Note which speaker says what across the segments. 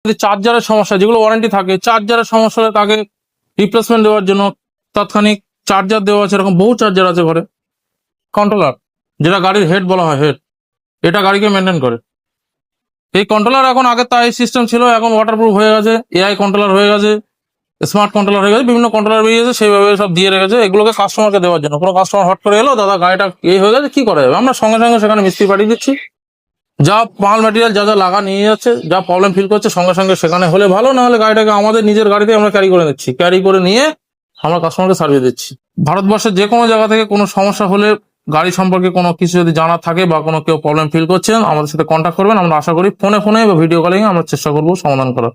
Speaker 1: যদি চার্জারের সমস্যা, যেগুলো ওয়ারেন্টি থাকে, চার্জারের সমস্যা হলে তাকে রিপ্লেসমেন্ট দেওয়ার জন্য তাৎক্ষণিক চার্জার দেওয়া আছে। এরকম বহু চার্জার আছে ঘরে। কন্ট্রোলার, যেটা গাড়ির হেড বলা হয়, হেড, এটা গাড়িকে মেনটেন করে। এই কন্ট্রোলার এখন আগে তাই সিস্টেম ছিল, এখন ওয়াটারপ্রুফ হয়ে গেছে, এআই কন্ট্রোলার হয়ে গেছে, স্মার্ট কন্ট্রোলার হয়ে গেছে, বিভিন্ন কন্ট্রোলার বেরিয়েছে, সেইভাবে সব দিয়ে রেখেছে এগুলোকে কাস্টমারকে দেওয়ার জন্য। কোনো কাস্টমার হট করে এলো, দাদা গাড়িটা এই হয়ে গেছে, কি করা যাবে, আমরা সঙ্গে সঙ্গে সেখানে মিস্ত্রি পাঠিয়ে দিচ্ছি। যা মাল ম্যাটেরিয়াল যা যা লাগা নিয়ে যাচ্ছে, যা প্রবলেম ফিল করছে, সঙ্গে সঙ্গে সেখানে হলে ভালো, না হলে গাড়িটাকে আমাদের নিজের গাড়িতে আমরা ক্যারি করে নিচ্ছি, ক্যারি করে নিয়ে আমরা কাস্টমারকে সার্ভিস দিচ্ছি। ভারতবর্ষের যে কোনো জায়গা থেকে কোনো সমস্যা হলে, গাড়ি সম্পর্কে কোনো কিছু যদি জানার থাকে বা কোনো কেউ প্রবলেম ফিল করছেন, আমাদের সাথে কন্ট্যাক্ট করবেন। আমরা আশা করি ফোনে বা ভিডিও কলিং আমরা চেষ্টা করবো সমাধান করার।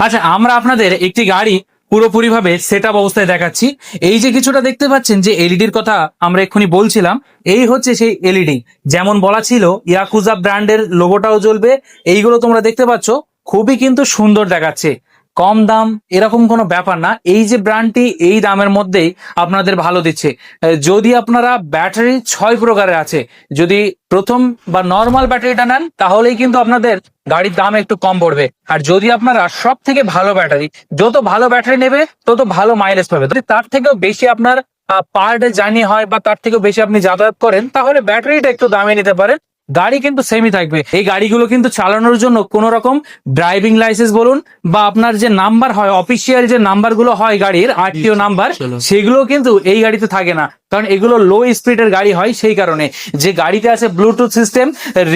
Speaker 2: আচ্ছা, আমরা আপনাদের একটি গাড়ি পুরোপুরি ভাবে সেট আপ অবস্থায় দেখাচ্ছি। এই যে কিছুটা দেখতে পাচ্ছেন, যে এলইডির কথা আমরা এক্ষুনি বলছিলাম, এই হচ্ছে সেই এলইডি। যেমন বলা ছিল ইয়াকুজা ব্র্যান্ডের লোগোটাও জ্বলবে। এইগুলো তোমরা দেখতে পাচ্ছ, খুবই কিন্তু সুন্দর দেখাচ্ছে। কম দাম এরকম কোনো ব্যাপার না, এই যে ব্র্যান্ডটি এই দামের মধ্যেই আপনাদের ভালো দিচ্ছে। যদি আপনারা ব্যাটারি 6 প্রকারের আছে, যদি প্রথম বা নর্মাল ব্যাটারিটা নেন তাহলেই কিন্তু আপনাদের গাড়ির দাম একটু কম পড়বে। আর যদি আপনারা সব থেকে ভালো ব্যাটারি, যত ভালো ব্যাটারি নেবে তত ভালো মাইলেজ পাবে। যদি তার থেকেও বেশি আপনার পার ডে জার্নি হয় বা তার থেকেও বেশি আপনি যাতায়াত করেন, তাহলে ব্যাটারিটা একটু দামে নিতে পারেন, গাড়ি কিন্তু সেমই থাকবে। এই গাড়িগুলো কিন্তু চালানোর জন্য কোনো রকম ড্রাইভিং লাইসেন্স বলুন বা আপনার যে নাম্বার হয়, অফিসিয়াল যে নাম্বারগুলো হয় গাড়ির, আরটিও নাম্বার, সেগুলো কিন্তু এই গাড়িতে থাকে না। কারণ এগুলো লো স্পিডের গাড়ি হয়, সেই কারণে। যে গাড়িতে আছে bluetooth system,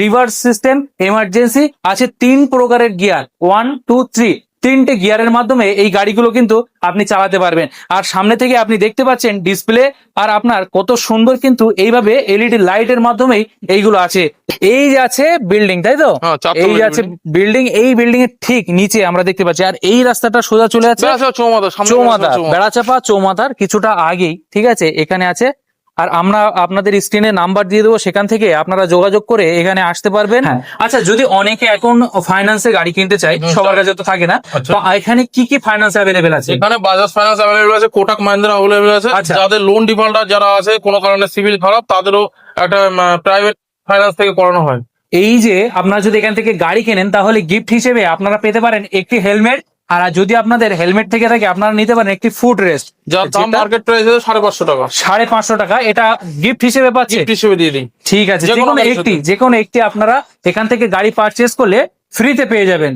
Speaker 2: reverse system, emergency, আছে 3 প্রকারের গিয়ার, 1 2 3, 3টে গিয়ারের মাধ্যমে এই গাড়িগুলো কিন্তু আপনি চালাতে পারবেন। আর সামনে থেকে আপনি দেখতে পাচ্ছেন ডিসপ্লে, আর আপনার কত সুন্দর কিন্তু এইভাবে এলইডি লাইটের মাধ্যমেই এইগুলো আছে। এই যে আছে বিল্ডিং, তাই তো? এই যে আছে বিল্ডিং, এই বিল্ডিং এর ঠিক নিচে আমরা দেখতে পাচ্ছি। আর এই রাস্তাটা সোজা চলে যাচ্ছে চৌমাথা, বেড়াচাপা চৌমাথার কিছুটা আগেই, ঠিক আছে, এখানে আছে। আর আমরা আপনাদের স্ক্রিনে নাম্বার দিয়ে দেবো, সেখান থেকে আপনারা যোগাযোগ করে এখানে আসতে পারবেন। আচ্ছা, যদি অনেকে এখন ফাইন্যান্সে গাড়ি কিনতে চায়, সবার কাছে তো থাকে না, তো এখানে কি কি ফাইন্যান্স অ্যাভেলেবেল আছে?
Speaker 1: এখানে বাজাজ ফাইন্যান্স অ্যাভেলেবেল আছে, কোটাক মাহিন্দ্রা অ্যাভেলেবেল আছে। যাদের লোন ডিফল্টার যারা আছে, কোনো কারণে সিভিল খারাপ, তাদেরও একটা প্রাইভেট ফাইন্যান্স থেকে করানো হয়।
Speaker 2: এই যে আপনারা যদি এখান থেকে গাড়ি কেনেন, তাহলে গিফট হিসেবে আপনারা পেতে পারেন একটি হেলমেট। আর যদি আপনাদের হেলমেট থেকে থাকে, আপনারা নিতে পারেন একটি ফুট রেস্ট,
Speaker 1: যার দাম মার্কেট প্রাইস আছে 550 টাকা।
Speaker 2: 550 টাকা, এটা গিফট হিসেবে পাচ্ছে,
Speaker 1: গিফট হিসেবে দিয়ে দিই।
Speaker 2: ঠিক আছে, যে কোনো একটি আপনারা এখান থেকে গাড়ি পারচেস করলে ফ্রিতে পেয়ে যাবেন।